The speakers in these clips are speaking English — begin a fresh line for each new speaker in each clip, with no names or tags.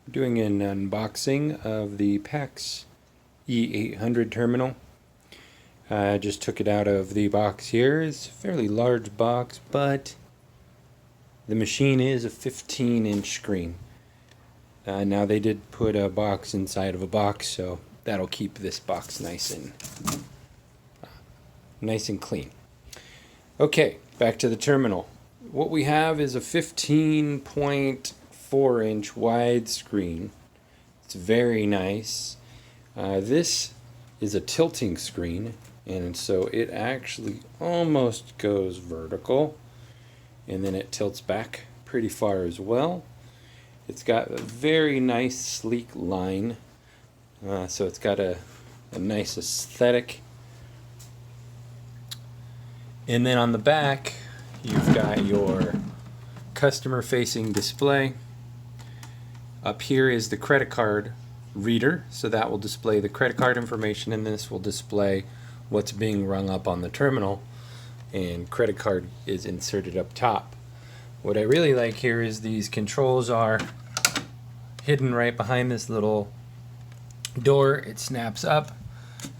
Doing an unboxing of the PAX E800 terminal. I just took it out of the box here. It's a fairly large box, but the machine is a 15-inch screen. Now they did put a box inside of a box, so that'll keep this box nice and clean. Okay, back to the terminal. What we have is a 15.4-inch wide screen. It's very nice. This is a tilting screen, and so it actually almost goes vertical, and then it tilts back pretty far as well. It's got a very nice sleek line, so it's got a nice aesthetic. And then on the back you've got your customer facing display. Up here is the credit card reader, so that will display the credit card information, and this will display what's being rung up on the terminal, and credit card is inserted up top. What I really like here is these controls are hidden right behind this little door. It snaps up,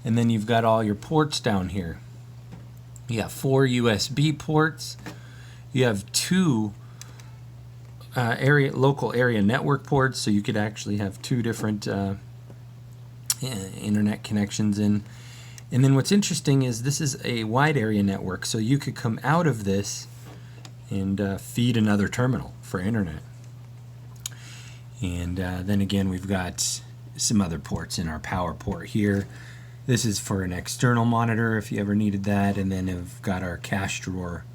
and then you've got all your ports down here. You have 4 USB ports. You have 2 local area network ports, so you could actually have 2 different internet connections in. And then what's interesting is this is a wide area network, so you could come out of this and feed another terminal for internet. And then again, we've got some other ports in our power port here. This is for an external monitor if you ever needed that, and then we've got our cash drawer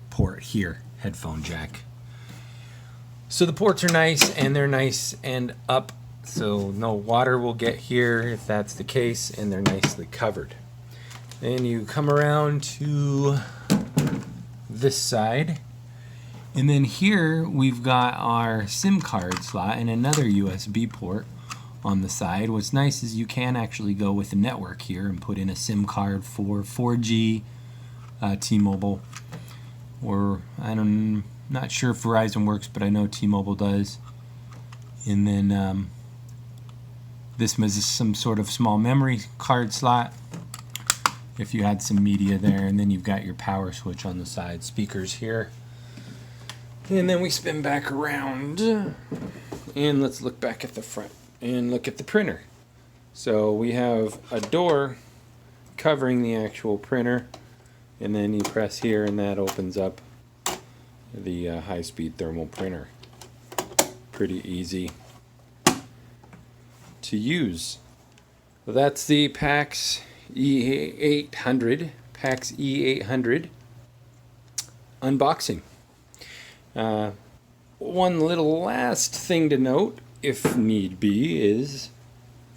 port here, headphone jack. So the ports are nice, and they're nice and up, so no water will get here if that's the case, and they're nicely covered. Then you come around to this side, and then here we've got our SIM card slot and another USB port on the side. What's nice is you can actually go with the network here and put in a SIM card for 4G, T-Mobile, or I'm not sure if Verizon works, but I know T-Mobile does. And then this is some sort of small memory card slot if you had some media there, and then you've got your power switch on the side, speakers here. And then we spin back around, and let's look back at the front and look at the printer. So we have a door covering the actual printer, and then you press here and that opens up the high-speed thermal printer. Pretty easy to use. Well, that's the PAX E800 unboxing. One little last thing to note, if need be, is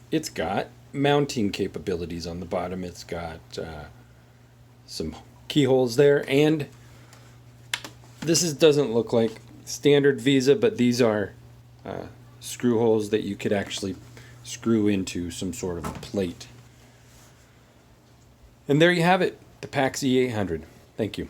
it's got mounting capabilities on the bottom. It's got some keyholes there, and this doesn't look like standard Visa, but these are screw holes that you could actually screw into some sort of a plate. And there you have it, the PAX E800. Thank you.